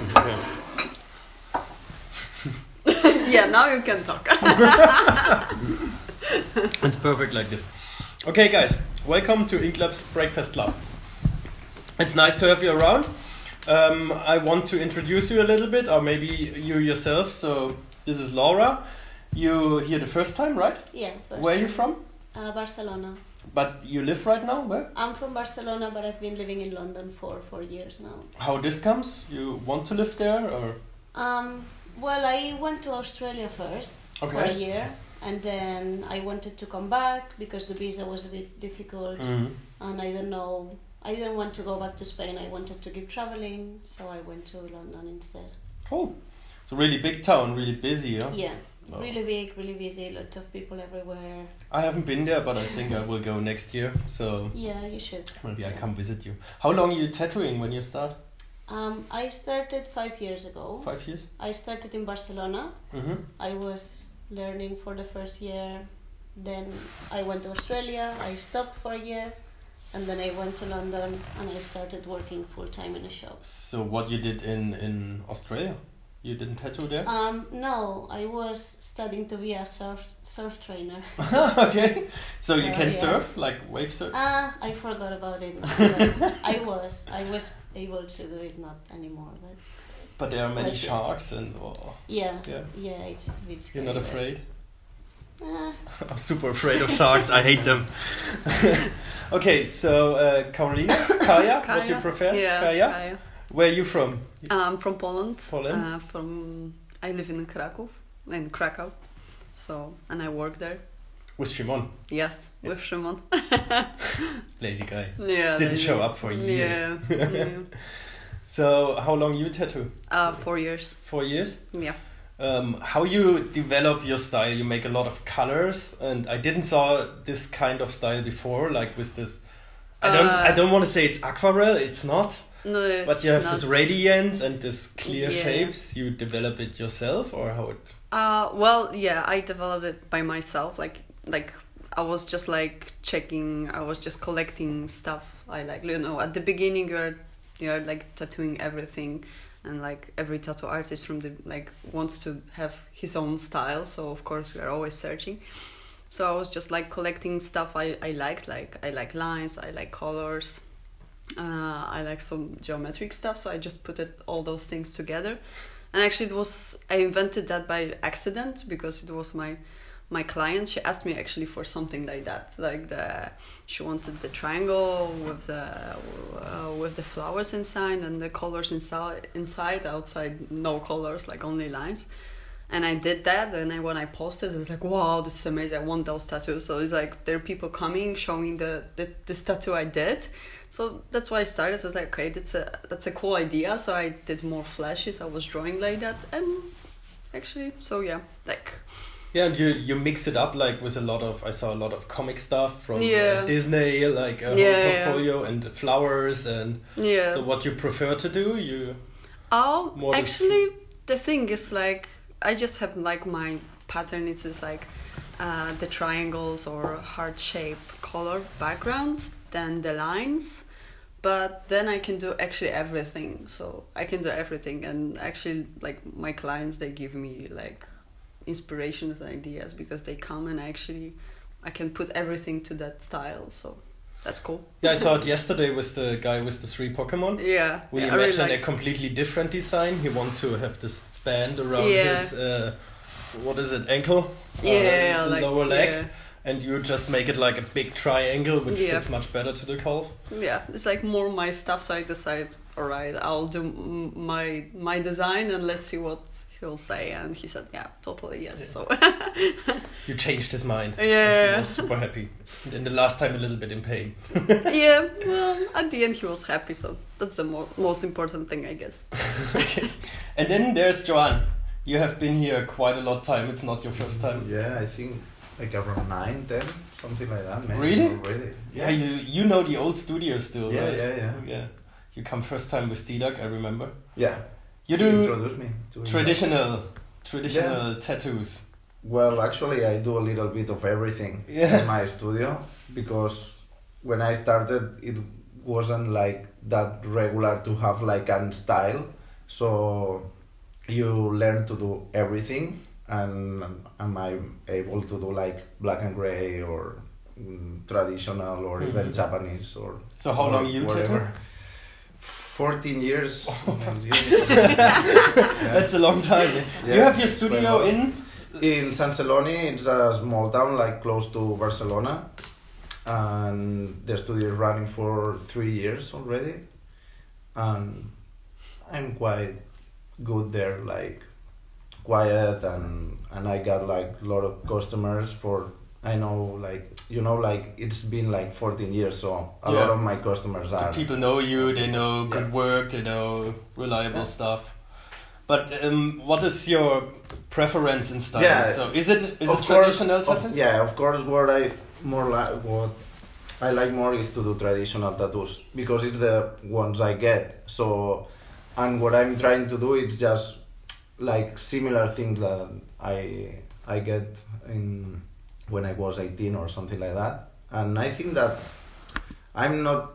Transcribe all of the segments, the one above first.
Okay. Yeah, now you can talk. It's perfect like this. Okay, guys, welcome to Inklabs Breakfast Club. It's nice to have you around. I want to introduce you a little bit, or maybe you yourself. So this is Laura. You here the first time, right? Yeah. Where are you from? Barcelona. But you live right now where? I'm from Barcelona, but I've been living in London for 4 years now. How this comes? You want to live there, or? Well, I went to Australia first for a year, and then I wanted to come back because the visa was a bit difficult, and I didn't want to go back to Spain. I wanted to keep traveling, so I went to London instead. Cool. It's a really big town, really busy, yeah? Yeah, really big, really busy, lots of people everywhere. I haven't been there, but I think I will go next year, so... Yeah, you should. Maybe I come visit you. How long are you tattooing when you start? I started 5 years ago. 5 years? I started in Barcelona. I was learning for the first year. Then I went to Australia. I stopped for a year. And then I went to London and I started working full-time in a shop. So what you did in Australia? You didn't tattoo there? No, I was studying to be a surf trainer. Okay. So you can surf, like wave surf? I forgot about it. I was able to do it, not anymore. But there are many sharks and... Yeah, it's a bit scary. You're not afraid? I'm super afraid of sharks. I hate them. Okay, so Carolina, Kaja, what do you prefer? Yeah, Kaja? Where are you from? I'm from Poland. Poland? I live in Krakow. So, and I work there. With Shimon? Yes, with Shimon. Lazy guy. Yeah. Didn't show up for years. Yeah. So, how long you tattoo? 4 years. 4 years? Yeah. How you develop your style? You make a lot of colors, and I didn't saw this kind of style before, like with this. I don't want to say it's aquarelle. It's not. No, but you have this radiance and this clear shapes. You develop it yourself, or how it? Well, yeah, I developed it by myself. Like I was just like checking. I was just collecting stuff. I like, at the beginning you're like tattooing everything. And like every tattoo artist wants to have his own style, so of course we are always searching. So I was just like collecting stuff I liked, like I like lines, I like colors, I like some geometric stuff. So I just put all those things together, and actually I invented that by accident because it was my client. She asked me actually for something like that, she wanted the triangle with the flowers inside and the colors inside, outside no colors, like only lines. And I did that, and then when I posted, it was like, wow, this is amazing, I want those tattoos. So it's like there are people coming showing this tattoo I did. So that's why I started. So I was like, okay, that's a cool idea. So I did more flashes. I was drawing like that, and actually, so yeah, like. Yeah, and you mix it up like with I saw a lot of comic stuff from Disney, like a whole portfolio and flowers and so what you prefer to do? Actually the thing is like I just have like my pattern. It's just like the triangles or heart shape color background, then the lines, but then I can do actually everything. So I can do everything, and actually like my clients, they give me like inspirations and ideas because they come, and I can put everything to that style, so that's cool. Yeah, I saw it yesterday with the guy with the 3 Pokemon. Yeah. We imagine a completely different design. He wants to have this band around his what is it, ankle? Lower leg. And you just make it like a big triangle, which fits much better to the calf. Yeah, it's like more my stuff, so I decided, all right, I'll do my design and let's see what he'll say. And he said, yeah, totally, yes. So you changed his mind. Yeah. He was super happy. And then the last time a little bit in pain. Yeah, well, at the end he was happy, so that's the most important thing, I guess. Okay. And then there's Joan. You have been here quite a lot of time. It's not your first time. Yeah, I think like around 9, 10, something like that. Maybe. Really? Already. Yeah, you know the old studio still, yeah, right? Yeah. You come first time with Didak, I remember. Yeah. You do introduce me to traditional tattoos. Well, actually, I do a little bit of everything in my studio because when I started, it wasn't like that regular to have like a style. So you learn to do everything, and am I able to do like black and gray or traditional or even Japanese or so how long you tattoo? 14 years. That's a long time. Yeah. You have your studio in Sant Celoni. It's a small town like close to Barcelona, and the studio is running for 3 years already, and I'm quite good there, like quiet, and I got like a lot of customers for, I know, like, you know, like it's been like 14 years, so a lot of my customers are... People know you, they know good work, they know reliable stuff. But what is your preference in style? Yeah, so is it traditional tattoos? Yeah, of course. What I like more is to do traditional tattoos because it's the ones I get. So, and what I'm trying to do is just like similar things that I get in when I was 18 or something like that. And I think that I'm not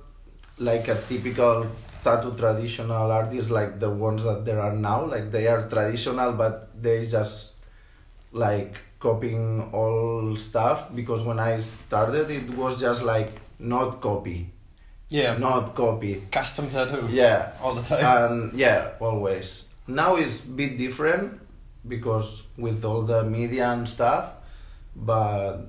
like a typical tattoo traditional artists like the ones that there are now. Like they are traditional, but they just like copying all stuff, because when I started it was just like not copy. Yeah. Not copy. Custom tattoo. Yeah. All the time. And yeah, always. Now it's a bit different because with all the media and stuff, but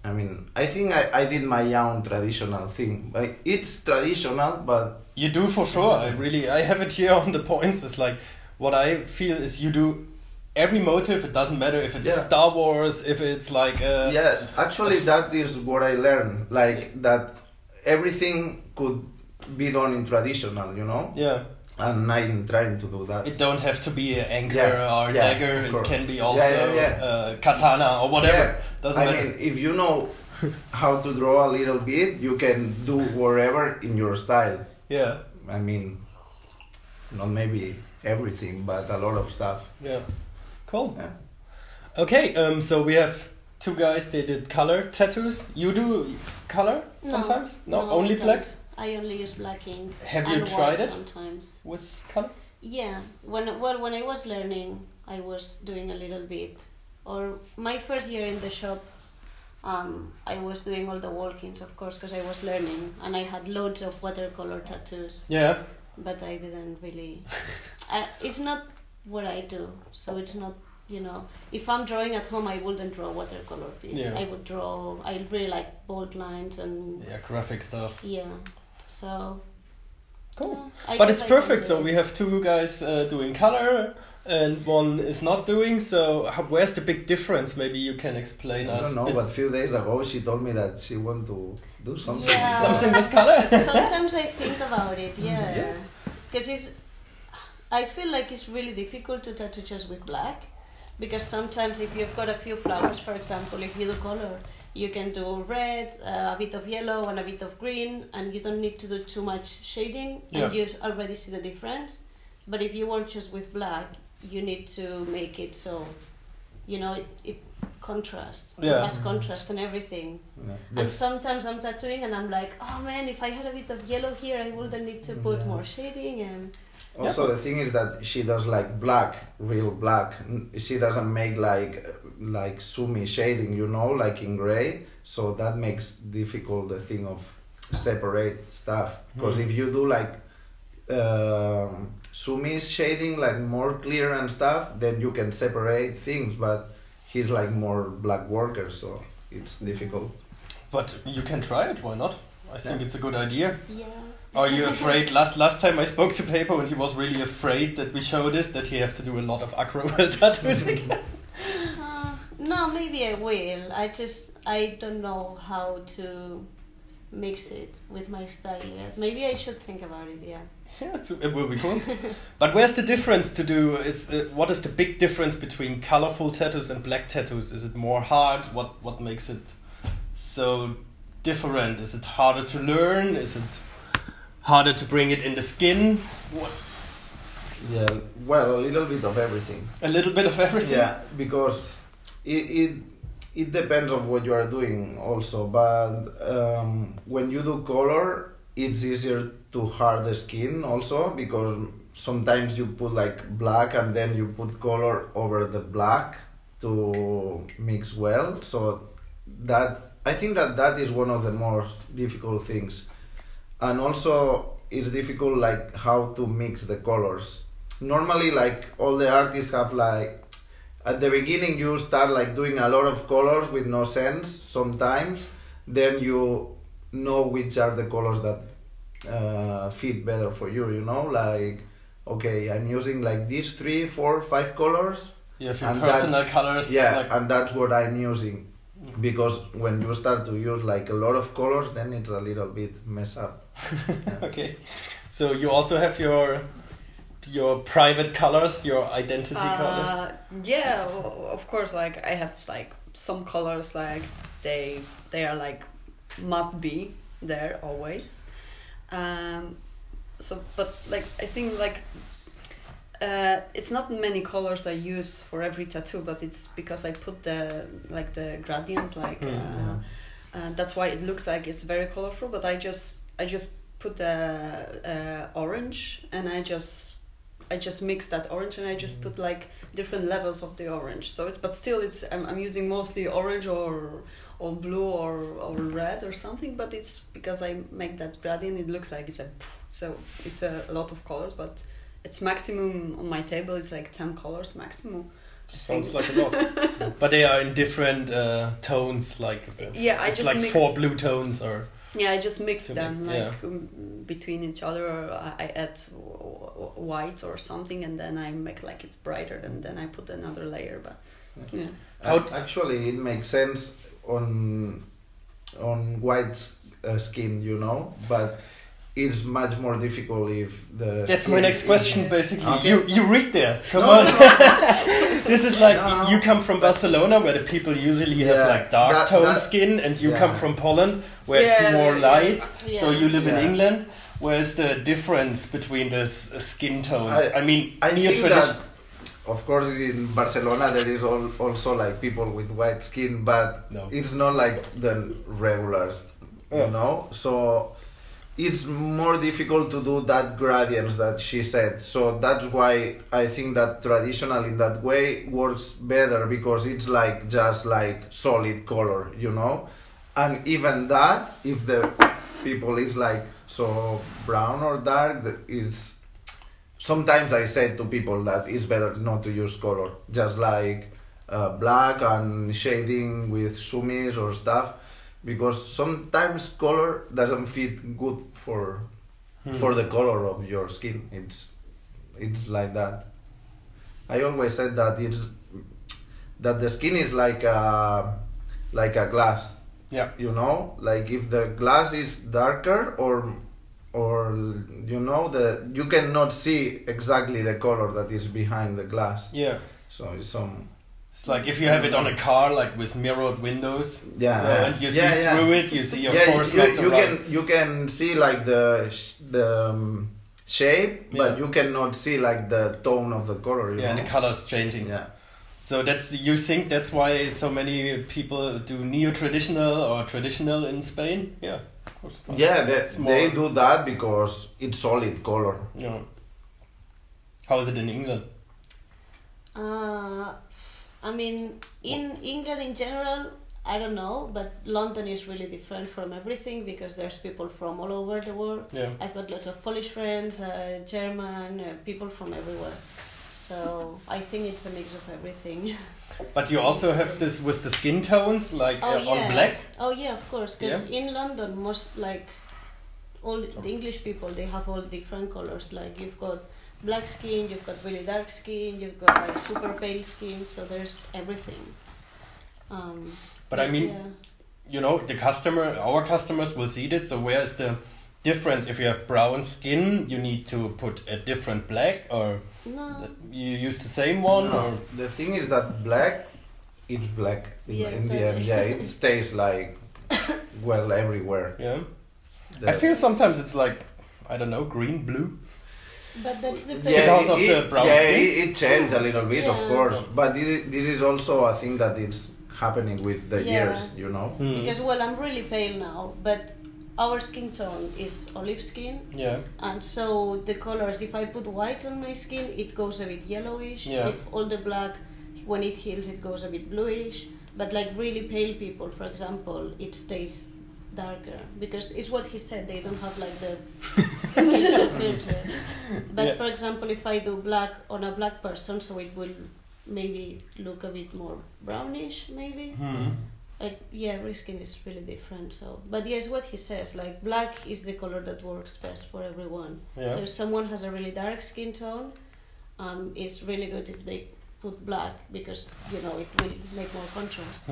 I mean, I think I did my own traditional thing. Like, it's traditional, but... You do for sure. I have it here on the points. It's like, what I feel is you do every motive. It doesn't matter if it's Star Wars, if it's like... yeah, actually that is what I learned. Like, that everything could be done in traditional, you know? Yeah. And I'm trying to do that. It don't have to be an anchor or dagger. It can be also katana or whatever. Yeah. Doesn't matter. I mean, if you know how to draw a little bit, you can do whatever in your style. Yeah. I mean, not maybe everything, but a lot of stuff. Yeah. Cool. Yeah. Okay, so we have two guys, they did color tattoos. You do color sometimes? No, only black? I only use black ink. Have you tried it? Sometimes. With color? Yeah. When I was learning, I was doing a little bit. Or my first year in the shop, I was doing all the walk-ins, of course, because I was learning, and I had loads of watercolor tattoos. Yeah. But I didn't really. It's not what I do, so it's not. You know, if I'm drawing at home, I wouldn't draw watercolor piece. Yeah. I really like bold lines and graphic stuff. Yeah, so cool. But it's perfect. So we have two guys doing color, and one is not doing. So where's the big difference? Maybe you can explain us. I don't know, but a few days ago she told me that she wanted to do something. Yeah. Something with color. Sometimes I think about it. Yeah, because I feel like it's really difficult to tattoo just with black. Because sometimes if you've got a few flowers, for example, if you do color, you can do red, a bit of yellow and a bit of green, and you don't need to do too much shading, and you already see the difference. But if you work just with black, you need to make it so, you know, it contrasts. It has contrast and everything. Yeah. And sometimes I'm tattooing and I'm like, oh man, if I had a bit of yellow here, I wouldn't need to put more shading. And also the thing is that she does like black, real black. She doesn't make like sumi shading, you know, like in gray. So that makes difficult the thing of separate stuff. Because if you do like sumi shading, like more clear and stuff, then you can separate things. But he's like more black worker, so it's difficult. But you can try it. Why not? I think it's a good idea. Yeah. Are you afraid? Last time I spoke to Paper and he was really afraid that we show this, that he have to do a lot of acro tattoos again. No, maybe I will. I don't know how to mix it with my style yet. Maybe I should think about it, yeah. Yeah, it will be cool. But where's the difference to do? What is the big difference between colorful tattoos and black tattoos? Is it more hard? What makes it so different? Is it harder to learn? Is it harder to bring it in the skin? What? Yeah, well, a little bit of everything. A little bit of everything? Yeah, because it depends on what you are doing also. But when you do color, it's easier to hard the skin also, because sometimes you put like black and then you put color over the black to mix well. So that I think that is one of the most difficult things, and also it's difficult like how to mix the colors. Normally, like all the artists have like at the beginning you start like doing a lot of colors with no sense sometimes, then you know which are the colors that fit better for you, you know, like okay, I'm using like these 3, 4, 5 colors. You have your personal colors. Yeah, like, and that's what I'm using. Because when you start to use like a lot of colors, then it's a little bit mess up. Yeah. Okay, so you also have your private colors, your identity colors. Yeah, of course. Like I have like some colors, like they are like must be there always. So, but like I think like it's not many colors I use for every tattoo, but it's because I put the gradients like that's why it looks like it's very colorful. But I just put the orange, and I just mix that orange, and I just put like different levels of the orange. So it's, but still it's I'm using mostly orange or blue or red or something. But it's because I make that gradient, it looks like it's so it's a lot of colors, but it's maximum on my table. It's like 10 colors maximum. Sounds like a lot, but they are in different tones. Like I it's just like mix 4 blue tones or. Yeah, I just mix them yeah. Between each other. Or I add white or something, and then I make like it brighter, and then I put another layer. But yeah, actually, it makes sense on white skin, you know, but it's much more difficult if the. That's my next question, basically. Okay. You read there. Come on. This is like you come from Barcelona, where the people usually have like dark tone skin, and you come from Poland, where it's more light. Yeah. So you live in England. Where's the difference between the skin tones? I mean, I think that, of course, in Barcelona there is also like people with white skin, but it's not like the regulars, you know. So it's more difficult to do that gradients that she said. So that's why I think that traditional in that way works better, because it's like just like solid color, you know. And even that, if the people is like so brown or dark, is sometimes I said to people that it's better not to use color, just like black and shading with sumis or stuff. Because sometimes color doesn't fit good for the color of your skin. It's like that. I always said that the skin is like a glass. Yeah. You know, like if the glass is darker or you know you cannot see exactly the color that is behind the glass. Yeah. So It's like if you have it on a car, like with mirrored windows, and you see through it, you see, of course, you can see like the shape, but you cannot see like the tone of the color. You know? And the colors changing. Yeah. So you think that's why so many people do neo-traditional or traditional in Spain? Yeah, of course. Yeah, they do that because it's solid color. Yeah. How is it in England? I mean, in England in general, I don't know, but London is really different from everything because there's people from all over the world. Yeah. I've got lots of Polish friends, German, people from everywhere. So I think it's a mix of everything. But you also have this with the skin tones, like on black? Oh yeah, of course, because in London, most like all the English people, they have all different colors. Like you've got black skin, you've got really dark skin, you've got like super pale skin, so there's everything. But I mean, you know, our customers will see it, so where is the difference? If you have brown skin, you need to put a different black, or you use the same one? No. Or the thing is that black, it's black in the end. Yeah, it stays like well everywhere. Yeah. I feel sometimes it's like, I don't know, green, blue. But that's the because of the brown skin. It changed a little bit, of course. But this is also a thing that it's happening with the years, you know. Because I'm really pale now, but our skin tone is olive skin. Yeah. And so the colors, if I put white on my skin, it goes a bit yellowish. Yeah. If all the black, when it heals, it goes a bit bluish. But like really pale people, for example, it stays darker, because it's what he said, they don't have like the skin tone filter. But Yeah. for example, if I do black on a black person, so it will maybe look a bit more brownish, maybe. Yeah, every skin is really different. So, but yes, what he says, like black is the color that works best for everyone. Yeah. So if someone has a really dark skin tone, it's really good if they put black, because you know it will make more contrast.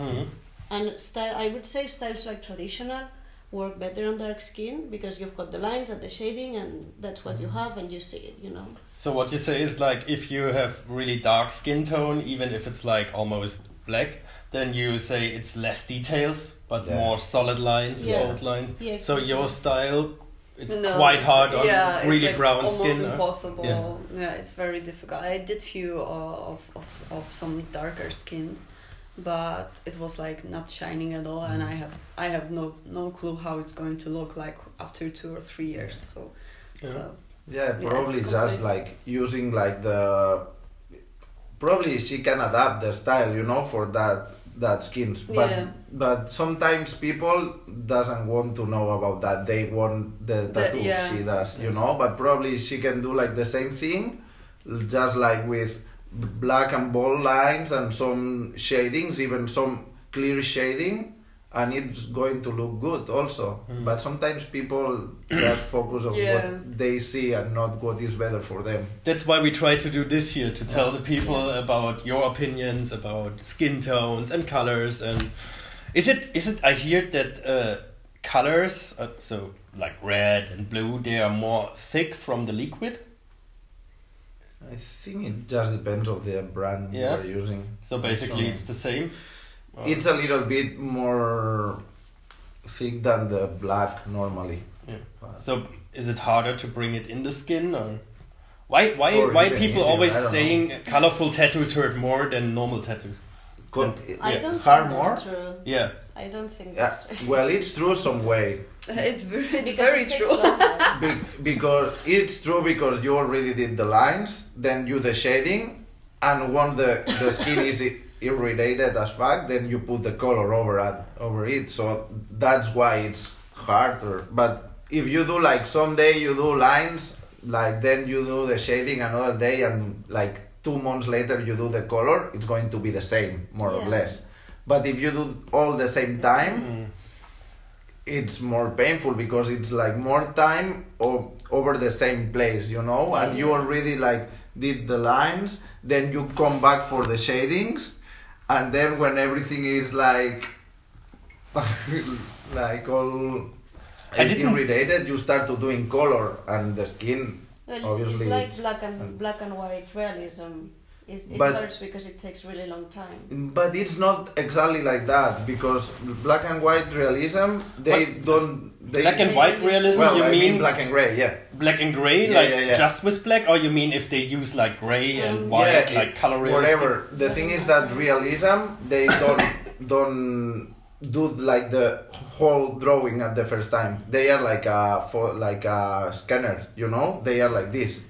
And style, I would say styles like traditional work better on dark skin, because you've got the lines and the shading, and that's what you have, and you see it, you know. So what you say is like, if you have really dark skin tone, even if it's like almost black, then you say it's less details but more solid lines, bold lines. Yeah, so your style, it's No, quite hard on it's really like brown almost skin. Impossible. Yeah, it's very difficult. I did few of some darker skins, but it was like not shining at all, and I have no clue how it's going to look like after 2 or 3 years. So probably it's just like using like the, probably she can adapt the style, you know, for that skins, but sometimes people doesn't want to know about that, they want the tattoo she does, you know, but probably she can do like the same thing, just like with black and bold lines and some shadings, even some clear shading, and it's going to look good also. But sometimes people just focus on what they see and not what is better for them. That's why we try to do this here, to tell the people about your opinions about skin tones and colors. And is it I hear that colors, so like red and blue, they are more thick from the liquid? I think it just depends on the brand you're using. So basically it's the same? It's a little bit more thick than the black normally. Yeah. So is it harder to bring it in the skin, or why people always saying colorful tattoos hurt more than normal tattoos? I don't hurt think more? that's true. Yeah. I don't think that's true. Well, it's true some way. It's very true. Because it's true, because you already did the lines, then you the shading, and once the skin is irritated as fuck, then you put the color over it. So that's why it's harder. But if you do like someday you do lines, like then you do the shading another day, and like 2 months later you do the color, it's going to be the same, more or less. But if you do all the same time, it's more painful, because it's like more time over the same place, you know, and you already like did the lines, then you come back for the shadings, and then when everything is like like all irritated, you start to doing color, and the skin obviously it's like black and white realism. It hurts because it takes really long time. But it's not exactly like that, because black and white realism, black and white realism, well, you mean black and grey, black and grey, just with black, or you mean if they use like grey and white, like color realism? Whatever. The thing is that realism, they don't do like the whole drawing at the first time. They are like a scanner, you know. They are like this.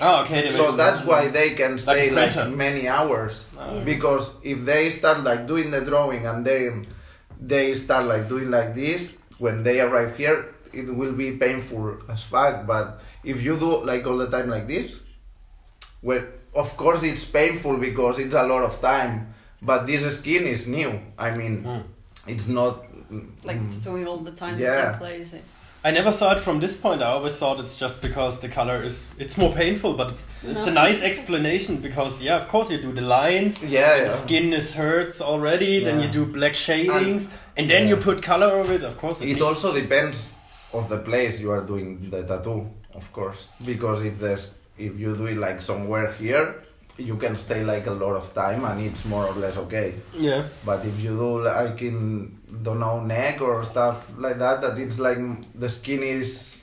Oh, okay. So that's why they can stay like many hours, Oh. because if they start like doing the drawing and they start like doing like this, when they arrive here, it will be painful as fuck. But if you do like all the time like this, well, of course it's painful because it's a lot of time. But this skin is new. I mean, it's not like doing all the time the same place. I never saw it from this point. I always thought it's just because the color it's more painful, but it's a nice explanation, because of course you do the lines, the skin hurts already, then you do black shadings, and then you put color over it. Of course, it also depends of the place you are doing the tattoo, of course, because if you do it like somewhere here, you can stay like a lot of time and it's more or less okay. Yeah. But if you do like in, don't know, neck or stuff like that it's like the skin is,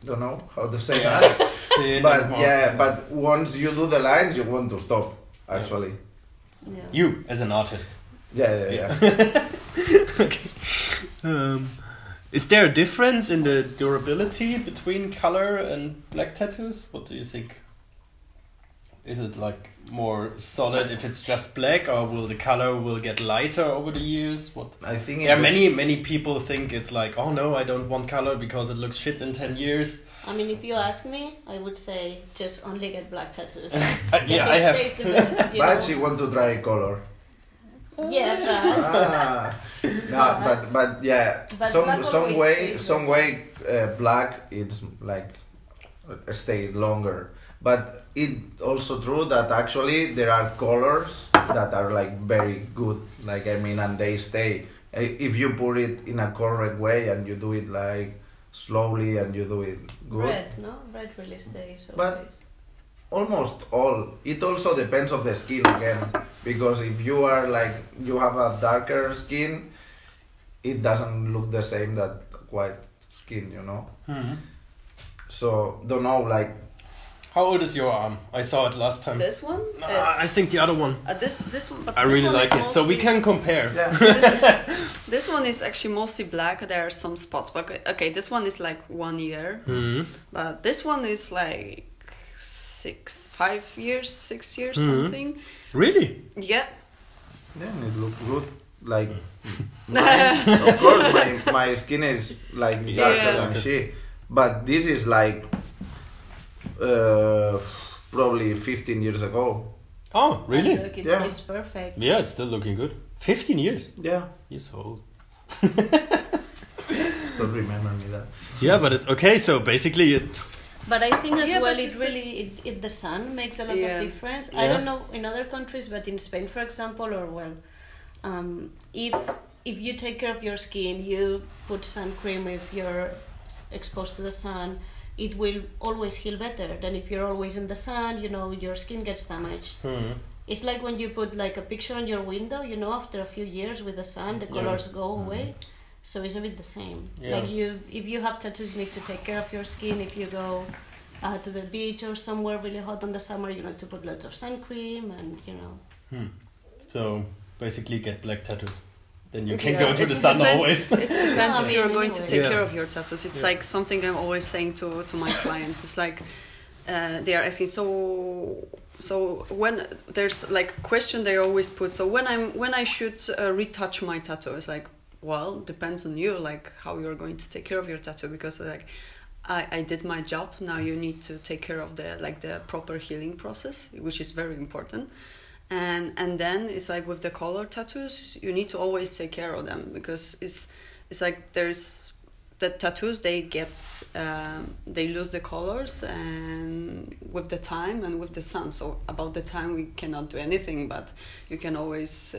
don't know how to say that. But once you do the lines, you want to stop, actually. Yeah. You, as an artist. Yeah. Okay. Is there a difference in the durability between color and black tattoos? What do you think? Is it like more solid if it's just black, or will the color get lighter over the years? What I think many people think it's like, oh no, I don't want color because it looks shit in 10 years. I mean, if you ask me, I would say just only get black tattoos. Yeah, I have. Stays the best, but she want to try color. Yeah, but yeah, but some way black it's like stay longer. But it's also true that actually there are colors that are like very good. Like I mean, and they stay. If you put it in a correct way and you do it like slowly and you do it good. Red really stays. But almost all. It also depends of the skin again, because if you are like you have a darker skin, it doesn't look the same that white skin, you know. Mm-hmm. So don't know like. How old is your arm? I saw it last time. This one? I think the other one. This one. But I really like it, so we can compare. Yeah. This one is actually mostly black. There are some spots, but okay, this one is like 1 year, but this one is like 5 years, 6 years, something. Really? Yeah. Yeah, it looks good. Like, of course, my skin is like darker than she, but this is like probably 15 years ago. Oh, really? Look, it's perfect. Yeah, it's still looking good. 15 years? Yeah. You're so old. Don't remember me that. Yeah, but it's okay, so basically it... But I think as well, the sun makes a lot of difference. I don't know in other countries, but in Spain, for example, or if you take care of your skin, you put sun cream if you're exposed to the sun, it will always heal better than if you're always in the sun, you know, your skin gets damaged. It's like when you put like a picture on your window, you know, after a few years with the sun, the colors go away. So it's a bit the same. Like if you have tattoos, you need to take care of your skin. If you go to the beach or somewhere really hot in the summer, you need to put lots of sun cream and, you know. So basically get black tattoos. Then you can go to the sun always. It depends if you're going to take care of your tattoos. It's like something I'm always saying to my clients. It's like they are asking, so when there's like a question they always put, so when I should retouch my tattoo, it's like, well, depends on you, like how you're going to take care of your tattoo, because like I did my job, now you need to take care of the proper healing process, which is very important. And then it's like with the color tattoos, you need to always take care of them, because it's like there's the tattoos, they lose the colors and with the time and with the sun. So about the time we cannot do anything, but you can always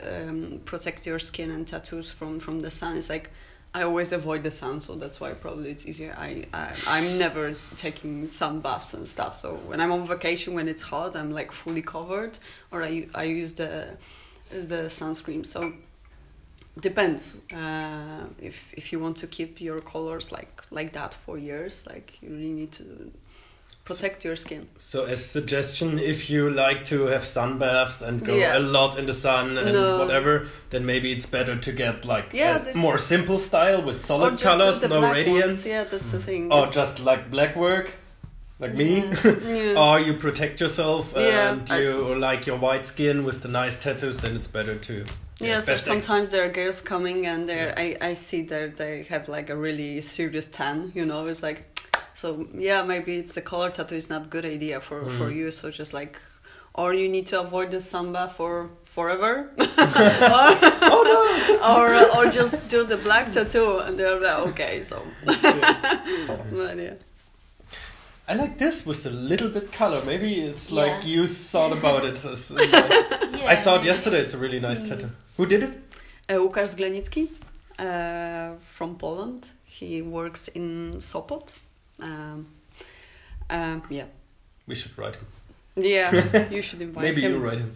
protect your skin and tattoos from the sun. It's like I always avoid the sun, so that's why probably it's easier. I'm never taking sun baths and stuff. So when I'm on vacation, when it's hot, I'm like fully covered, or I use the sunscreen. So depends. If you want to keep your colors like that for years, like you really need to protect your skin. So as suggestion, if you like to have sun baths and go a lot in the sun and whatever, then maybe it's better to get like a more simple style with solid colors, no radiance. Yeah, that's the thing. Or just like Blackwork, like me. Or you protect yourself and you like your white skin with the nice tattoos, then it's better to... So sometimes there are girls coming and I see that they have like a really serious tan, you know, it's like... So maybe it's the color tattoo is not a good idea for you. So just like, or you need to avoid the sun bath for forever, or just do the black tattoo, and they're like, okay. So, but I like this with a little bit color. Maybe it's like you thought about it. I saw it yesterday. It's a really nice tattoo. Who did it? Łukasz Zglenicki, from Poland. He works in Sopot. We should write him. Yeah, you should invite Maybe him. you write him.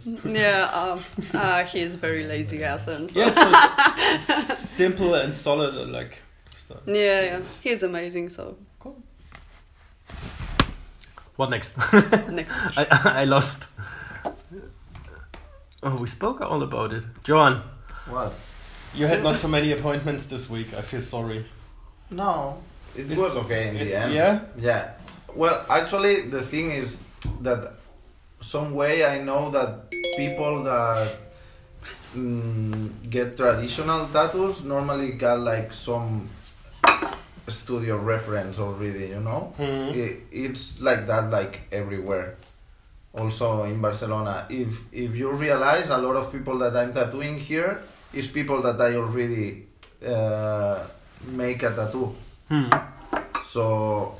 He is very lazy ass and so. It's simple and solid. I like stuff. Yeah, he's amazing. So cool. What next? Next. I lost. Oh, we spoke all about it. Joan. What? You had not so many appointments this week. I feel sorry. No, it was okay in the end. Yeah? Yeah. Well, actually, the thing is that some way I know that people that get traditional tattoos normally got like some studio reference already, you know? It's like that like everywhere. Also in Barcelona. If you realize, a lot of people that I'm tattooing here is people that I already make a tattoo. So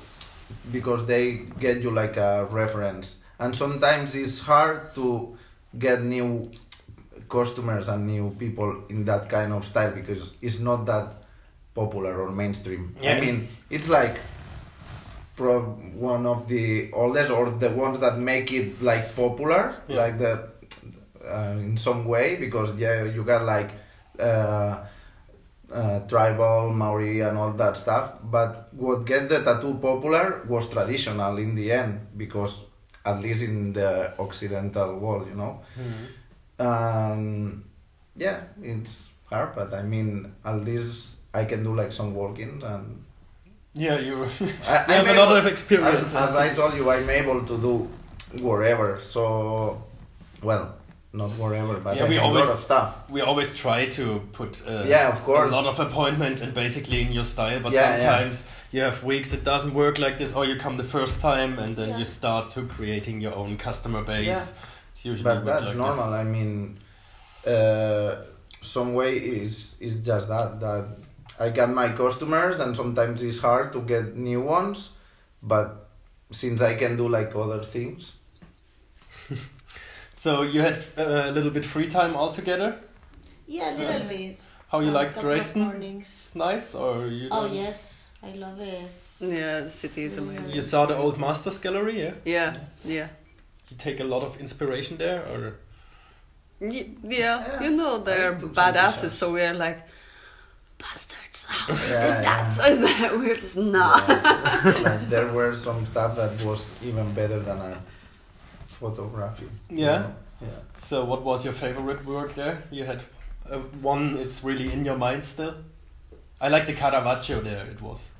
because they get you like a reference, and sometimes it's hard to get new customers and new people in that kind of style because it's not that popular or mainstream. I mean, it's like one of the oldest or the ones that make it like popular, like the in some way, because you got like tribal, Maori and all that stuff, but what get the tattoo popular was traditional in the end, because at least in the Occidental world, you know. It's hard, but I mean, at least I can do like some walk-ins and you have a lot of experience. As I told you, I'm able to do wherever, so well, not wherever, but I have a lot of stuff. We always try to put of course, a lot of appointments and basically in your style, but sometimes you have weeks it doesn't work like this, or you come the first time and then you start to creating your own customer base. It's usually but that's like normal. This. I mean, some way is just that I got my customers, and sometimes it's hard to get new ones, but since I can do like other things. So you had a little bit free time altogether? Yeah, a little bit. How you like Dresden? It's nice, or you? Oh yes, I love it. Yeah, the city is amazing. You saw the old Masters Gallery, yeah? You take a lot of inspiration there, or? Yeah, you know, they're badasses, so we're like, bastards, how did that? We're just not. Like, there were some stuff that was even better than a photography. Yeah? So what was your favorite work there? You had one, it's really in your mind still? I like the Caravaggio there,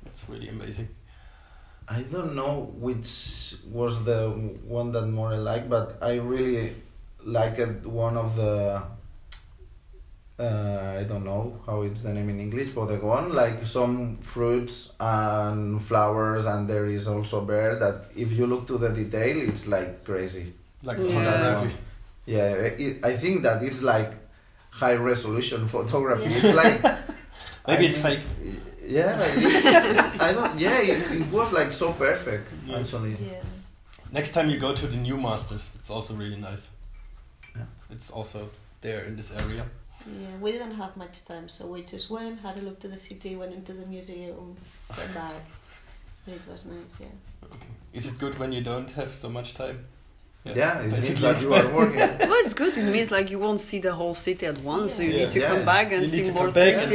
it's really amazing. I don't know which was the one that more I like, but I really liked one of the I don't know how it's the name in English, bodegon, like some fruits and flowers, and there is also a bird that if you look to the detail, it's like crazy. Like photography. I think that it's like high resolution photography. It's like maybe it's fake. It was like so perfect actually. Yeah. Next time you go to the new Masters, it's also really nice. Yeah. It's also there in this area. Yeah, we didn't have much time, so we just went, had a look to the city, went into the museum, came back. It was nice, Okay. Is it good when you don't have so much time? It means that you are working. Well, it's good. It means like you won't see the whole city at once, so you need to come back and see more things.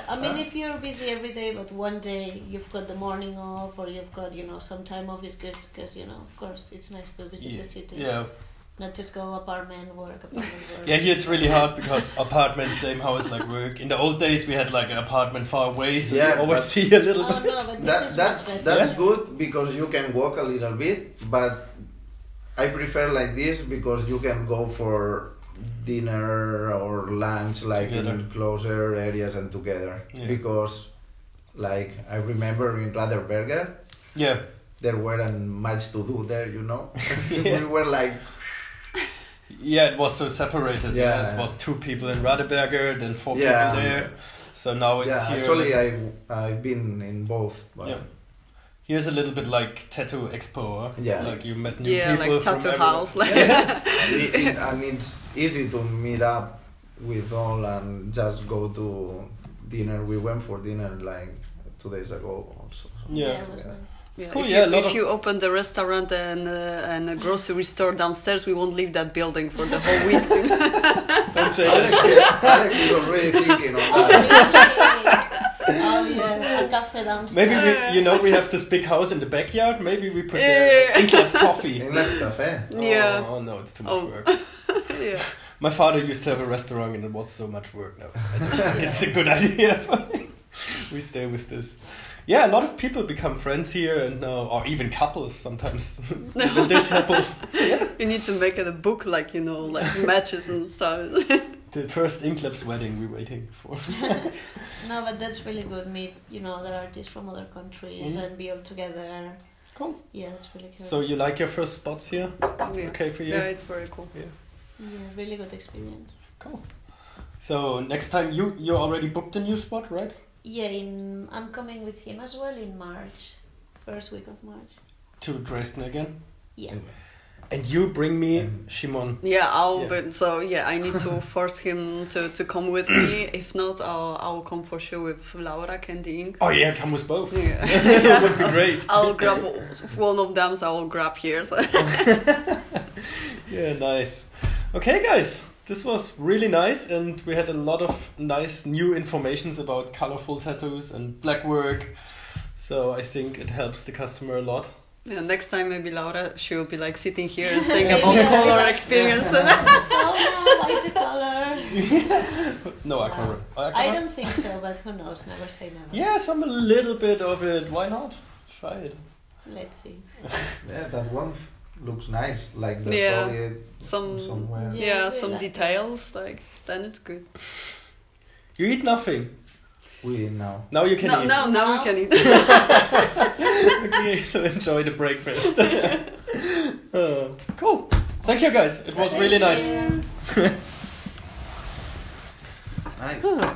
I mean, if you're busy every day, but one day you've got the morning off, or you've got, some time off, is good, because, of course, it's nice to visit the city. Yeah. Not just go apartment work. Yeah, here it's really hard because apartment, same house like work. In the old days we had like an apartment far away, so you always see a little bit. No, but that's good because you can walk a little bit, but I prefer like this because you can go for dinner or lunch like together. In closer areas and together. Because like I remember in Raderberger, there weren't much to do there, we were like. It was so separated. It was 2 people in Radeberger, then 4 people there. So now it's here. Actually, I've been in both. But here's a little bit like tattoo expo. Like you met new people. Like tattoo house. And it's easy to meet up with all and just go to dinner. We went for dinner like 2 days ago also. It was nice. Yeah, cool, if you open the restaurant and a grocery store downstairs, we won't leave that building for the whole week. Don't say Alex is already thinking of that. A cafe downstairs. Maybe we have this big house in the backyard. Maybe we put Inklabs coffee. Inklabs cafe. Oh no, it's too much work. My father used to have a restaurant and it was so much work now. I don't think it's a good idea for me. we stay with this. Yeah, a lot of people become friends here, and or even couples sometimes. Even this happens. You need to make it a book, like, you know, like matches and stuff. The first Inklabs wedding we're waiting for. No, but that's really good. Meet, you know, other artists from other countries and be all together. Cool. Yeah, that's really cool. So you like your first spots here? It's okay for you? Yeah, it's very cool. Yeah, really good experience. Cool. So next time you already booked a new spot, right? Yeah, I'm coming with him as well in March, first week of March. To Dresden again? Yeah. And you bring me Shimon. Yeah, but so yeah, I need to force him to come with me. If not, I'll come for sure with Laura and the Ink. Oh yeah, come with both. Yeah. That would be great. I'll grab one of them, so I'll grab here. So. Yeah, nice. Okay, guys, this was really nice, and we had a lot of nice new informations about colorful tattoos and black work. So I think it helps the customer a lot. Yeah, next time maybe Laura, she'll be like sitting here and saying about color experience. So why the color? No, aquarelle. I don't think so, but who knows? Never say never. Yes, I'm a little bit of it. Why not? Try it. Let's see. Yeah, that one looks nice. Like the solid somewhere. Yeah, I some like details. Like then it's good. You eat nothing. We eat now. Now you can eat. Now we can eat. Okay, so enjoy the breakfast. Cool. Thank you, guys. It was really nice. Nice.